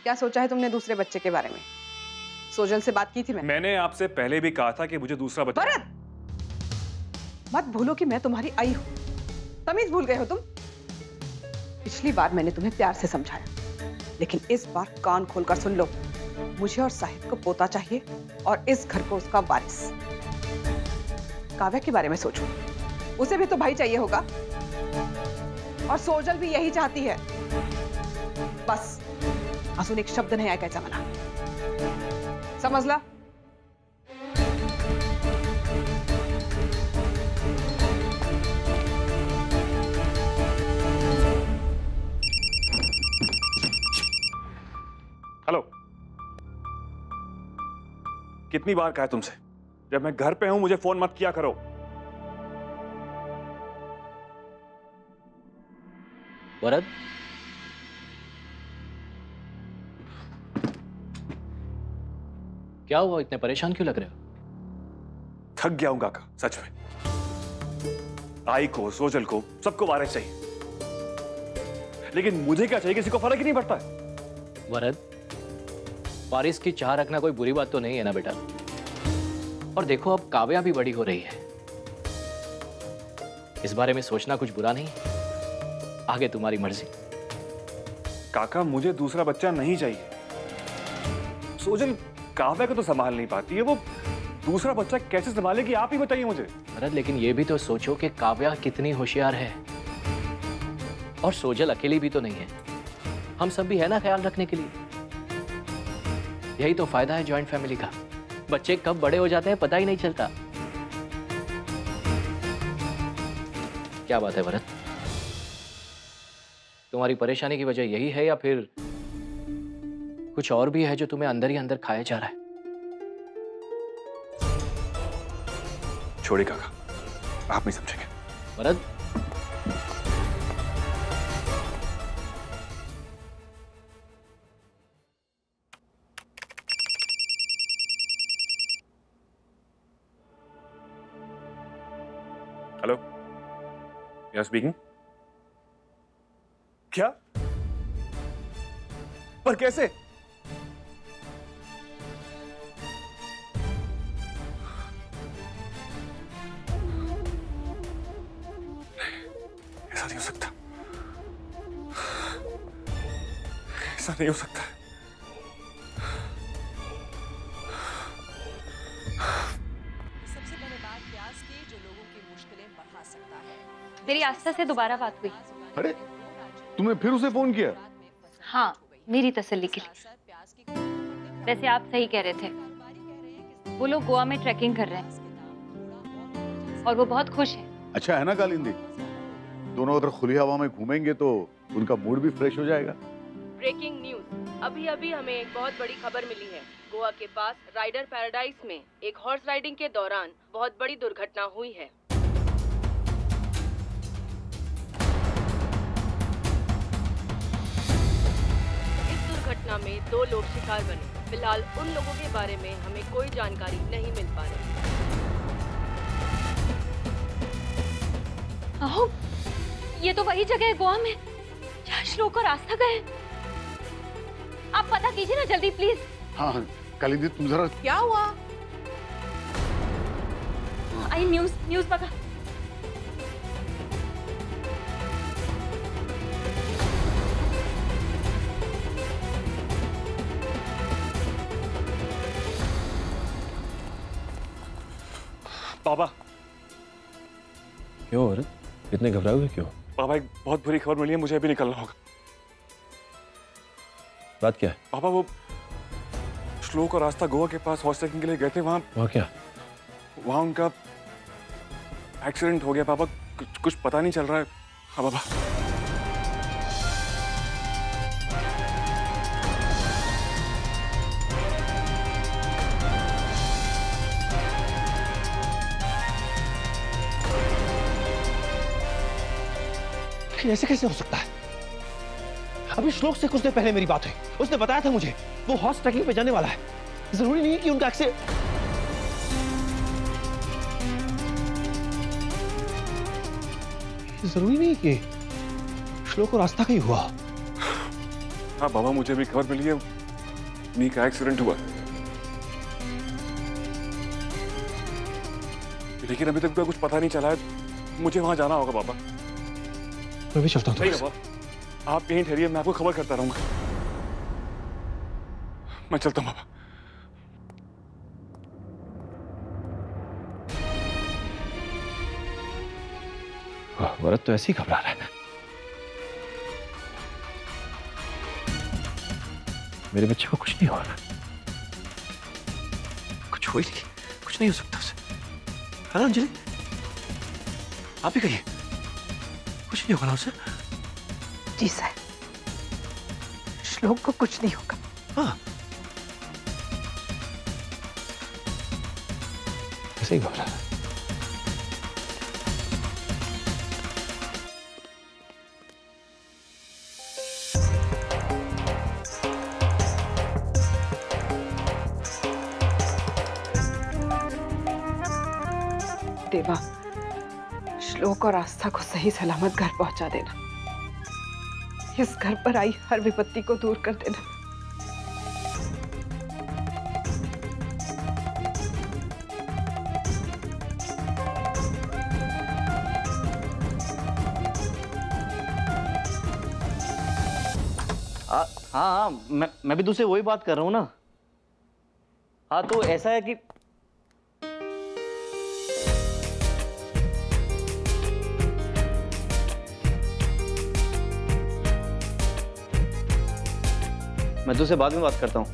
क्या सोचा है तुमने दूसरे बच्चे के बारे में? सोजल से बात की थी मैंने आपसे पहले भी कहा था कि मुझे दूसरा बच्चा। भरत, मत भूलो कि मैं तुम्हारी आई हूं। तमीज भूल गए हो तुम। पिछली बार मैंने तुम्हें प्यार से समझाया, लेकिन इस बार कान खोलकर सुन लो। मुझे और साहिद को पोता चाहिए और इस घर को उसका वारिस। काव्या के बारे में सोचो, उसे भी तो भाई चाहिए होगा, और सोजल भी यही चाहती है। बस आंसू एक शब्द नहीं आया कैसा मना, समझ ला। हेलो, कितनी बार कहा है तुमसे, जब मैं घर पे हूं मुझे फोन मत किया करो। वरद, क्या हुआ? इतने परेशान क्यों लग रहे हो? थक गया हूं काका, सच में। आई को, सोजल को, सबको वारिस चाहिए, लेकिन मुझे क्या चाहिए किसी को फर्क ही नहीं पड़ता है। वरद, वारिस की चाह रखना कोई बुरी बात तो नहीं है ना बेटा। और देखो, अब काव्या भी बड़ी हो रही है, इस बारे में सोचना कुछ बुरा नहीं है। आगे तुम्हारी मर्जी। काका, मुझे दूसरा बच्चा नहीं चाहिए। सोजल काव्या को तो संभाल नहीं पाती है, वो दूसरा बच्चा कैसे संभालेगी आप ही बताइए मुझे। भरत, लेकिन ये भी तो सोचो कि काव्या कितनी होशियार है, और सोजल अकेली भी तो नहीं है। हम सब भी है ना ख्याल रखने के लिए। यही तो फायदा है जॉइंट फैमिली का। बच्चे कब बड़े हो जाते हैं पता ही नहीं चलता। क्या बात है भरत, तुम्हारी परेशानी की वजह यही है या फिर कुछ और भी है जो तुम्हें अंदर ही अंदर खाया जा रहा है? छोड़िए काका, आप नहीं समझेंगे। Bharat, hello, you are speaking. क्या? पर कैसे? ऐसा नहीं हो सकता, ऐसा नहीं हो सकता। सबसे पहले बात प्याज की, जो लोगों की मुश्किलें बढ़ा सकता है। मेरी आस्था से दोबारा बात हुई। अरे, तुमने फिर उसे फोन किया? हाँ, मेरी तसल्ली के लिए। वैसे आप सही कह रहे थे, वो लोग गोवा में ट्रैकिंग कर रहे हैं और वो बहुत खुश है। अच्छा है ना कालिंदी, दोनों अगर खुली हवा में घूमेंगे तो उनका मूड भी फ्रेश हो जाएगा। ब्रेकिंग न्यूज, अभी अभी हमें एक बहुत बड़ी खबर मिली है। गोवा के पास राइडर पैराडाइज में एक हॉर्स राइडिंग के दौरान बहुत बड़ी दुर्घटना हुई है। इस दुर्घटना में 2 लोग शिकार बने। फिलहाल उन लोगों के बारे में हमें कोई जानकारी नहीं मिल पा रही। आओ, ये तो वही जगह है गोवा में जहाँ श्लोक और आस्था गए। आप पता कीजिए ना जल्दी प्लीज। हाँ कालिंदी, तुम जरा। क्या हुआ? आई न्यूज बघा। पापा। क्यों और इतने घबराए हुए क्यों? पापा, एक बहुत बुरी खबर मिली है, मुझे अभी निकलना होगा। बात क्या है? पापा, वो श्लोक और आस्था गोवा के पास हॉर्स राइडिंग के लिए गए थे। वहाँ क्या? वहाँ उनका एक्सीडेंट हो गया पापा। कुछ पता नहीं चल रहा है। हाँ पापा। ऐसे कैसे हो सकता है? अभी श्लोक से कुछ देर पहले मेरी बात हुई, उसने बताया था मुझे वो हॉर्स ट्रैकिंग पे जाने वाला है। जरूरी नहीं है कि उनका जरूरी नहीं कि श्लोक और आस्था का ही हुआ। हाँ बाबा, मुझे भी खबर मिली है नी का एक्सीडेंट हुआ, लेकिन अभी तक तो कुछ पता नहीं चला है। मुझे वहां जाना होगा बाबा। मैं भी चलता हूँ। नहीं बाबा, आप यहीं ठहरिए, मैं आपको खबर करता रहूंगा। मैं चलता हूँ बाबा। भरत तो ऐसे ही घबरा रहा है। मेरे बच्चे को कुछ नहीं हो रहा, कुछ हो ही नहीं, कुछ नहीं हो सकता उसे। है ना अंजलि? आप ही कहिए, कुछ नहीं होगा ना उसे? जी सर, श्लोक को कुछ नहीं होगा। हाँ, ऐसे ही घबरा रहा है। देवा, श्लोक और आस्था को सही सलामत घर पहुंचा देना। इस घर पर आई हर विपत्ति को दूर कर देना। हाँ, मैं भी तुझसे वही बात कर रहा हूँ ना। हाँ, तो ऐसा है कि मैं तुझसे बाद में बात करता हूँ।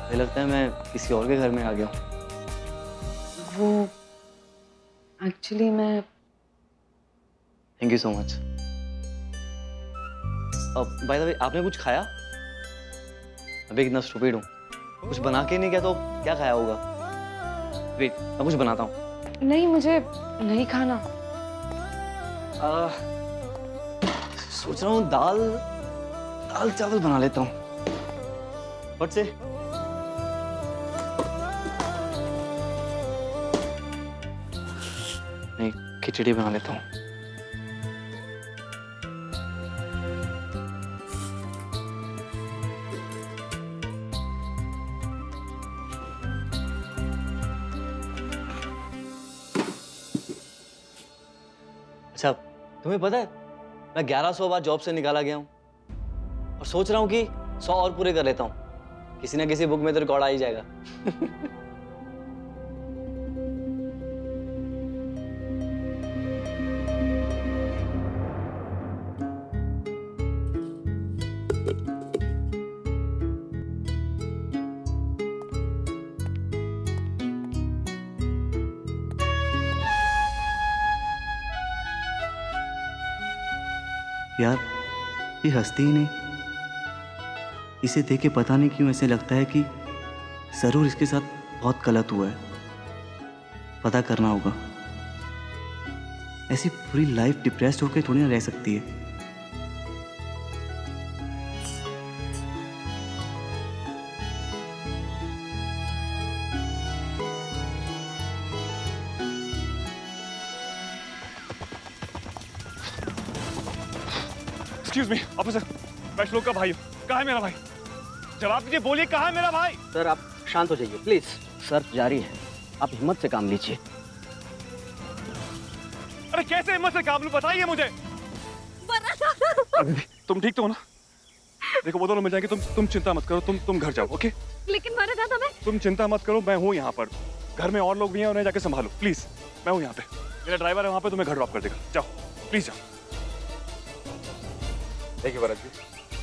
मुझे लगता है मैं किसी और के घर में आ गया हूँ। वो एक्चुअली मैं थैंक यू सो मच। अब बाय द वे, आपने कुछ खाया? अभी कितना स्टूपिड हूँ, कुछ बना के नहीं गया तो क्या खाया होगा? वेट, मैं कुछ बनाता हूँ। नहीं, मुझे नहीं खाना। सोच रहा हूँ दाल चावल बना लेता हूँ। बट से नहीं, खिचड़ी बना लेता हूँ। अच्छा, तुम्हें पता है मैं 1100 बार जॉब से निकाला गया हूँ और सोच रहा हूँ कि 100 और पूरे कर लेता हूँ। किसी ना किसी बुक में तो रिकॉर्ड आ ही जाएगा। यार, ये हंसती ही नहीं। इसे देख के पता नहीं क्यों ऐसे लगता है कि जरूर इसके साथ बहुत गलत हुआ है। पता करना होगा। ऐसी पूरी लाइफ डिप्रेस्ड होकर थोड़ी ना रह सकती है। एक्सक्यूज मी ऑफिसर, मैं श्लोक का भाई हूँ। कहाँ है मेरा भाई? जवाब दीजिए, बोलिए कहाँ है मेरा भाई? सर आप शांत हो जाइए प्लीज। सर्च जारी है, आप हिम्मत से काम लीजिए। अरे कैसे हिम्मत से काम लूं, बताइए मुझे। तुम ठीक तो हो ना? देखो वो दोनों मिल जाएंगे, तुम चिंता मत करो, तुम घर जाओ, ओके? लेकिन मरद मैं तुम चिंता मत करो, मैं हूँ यहाँ पर। घर में और लोग भी हैं, उन्हें जाके संभालो प्लीज। मैं हूँ यहाँ पे, मेरा ड्राइवर है वहाँ पे, तुम्हें घर ड्रॉप कर देगा। जाओ प्लीज जाओ। देखिए भरत जी,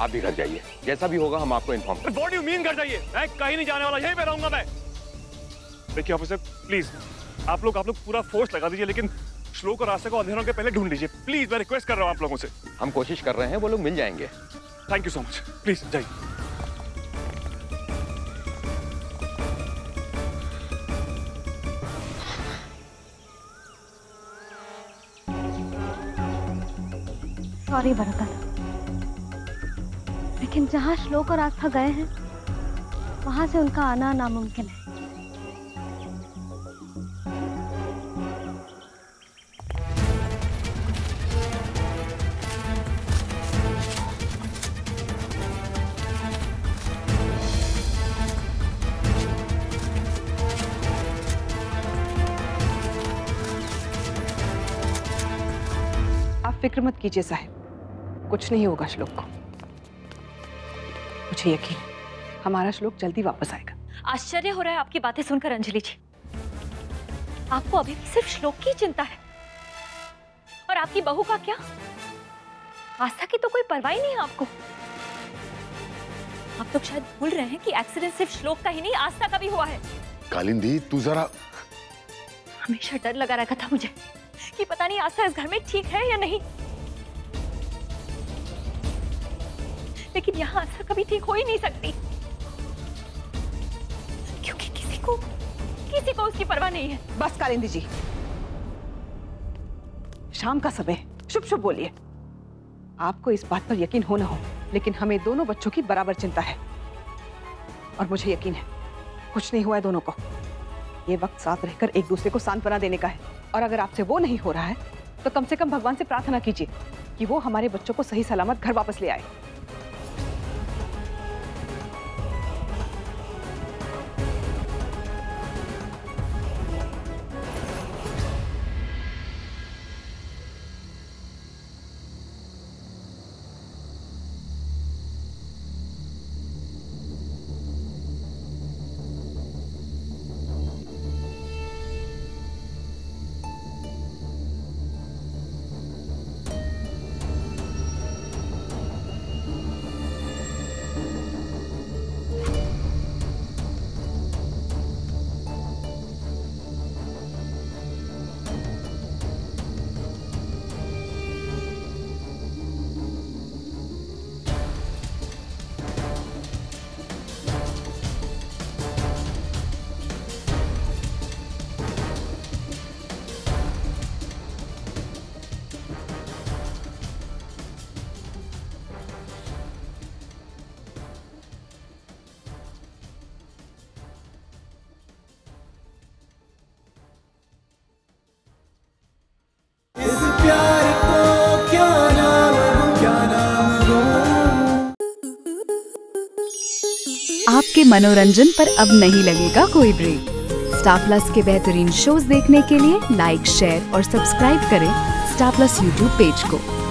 आप भी घर जाइए, जैसा भी होगा हम आपको इन्फॉर्म करेंगे। व्हाट डू यू मीन घर जाइए? मैं कहीं नहीं जाने वाला, यहीं पे रहूंगा मैं। देखिए ऑफिसर प्लीज, आप लोग पूरा फोर्स लगा दीजिए, लेकिन श्लोक और रास्ते को अंधेरों के पहले ढूंढ लीजिए प्लीज। मैं रिक्वेस्ट कर रहा हूँ आप लोगों से। हम कोशिश कर रहे हैं, वो लोग मिल जाएंगे। Thank you so much, please जाइए। सॉरी भरतन, लेकिन जहाँ श्लोक और आस्था गए हैं वहां से उनका आना नामुमकिन है। फिक्र मत कीजिए साहब, कुछ नहीं होगा श्लोक को। मुझे यकीन है हमारा श्लोक जल्दी वापस आएगा। आश्चर्य हो रहा है आपकी बातें सुनकर अंजलि जी। आपको अभी भी सिर्फ श्लोक की चिंता है, और आपकी बहू का क्या? आस्था की तो कोई परवाह ही नहीं है आपको। आप तो शायद भूल रहे हैं कि एक्सीडेंट सिर्फ श्लोक का ही नहीं, आस्था का भी हुआ है। कालिंदी तू जरा। हमेशा डर लगा रखा था मुझे कि पता नहीं आस्था इस घर में ठीक है या नहीं, लेकिन यहाँ आस्था कभी ठीक हो ही नहीं सकती, क्योंकि किसी को उसकी परवाह नहीं है। बस कालिंदी जी, शाम का समय, शुभ शुभ बोलिए। आपको इस बात पर यकीन हो ना हो, लेकिन हमें दोनों बच्चों की बराबर चिंता है, और मुझे यकीन है कुछ नहीं हुआ है दोनों को। ये वक्त साथ रहकर एक दूसरे को सांत्वना देने का है, और अगर आपसे वो नहीं हो रहा है तो कम से कम भगवान से प्रार्थना कीजिए कि वो हमारे बच्चों को सही सलामत घर वापस ले आए। आपके मनोरंजन पर अब नहीं लगेगा कोई ब्रेक। स्टार प्लस के बेहतरीन शोज देखने के लिए लाइक, शेयर और सब्सक्राइब करें स्टार प्लस यूट्यूब पेज को।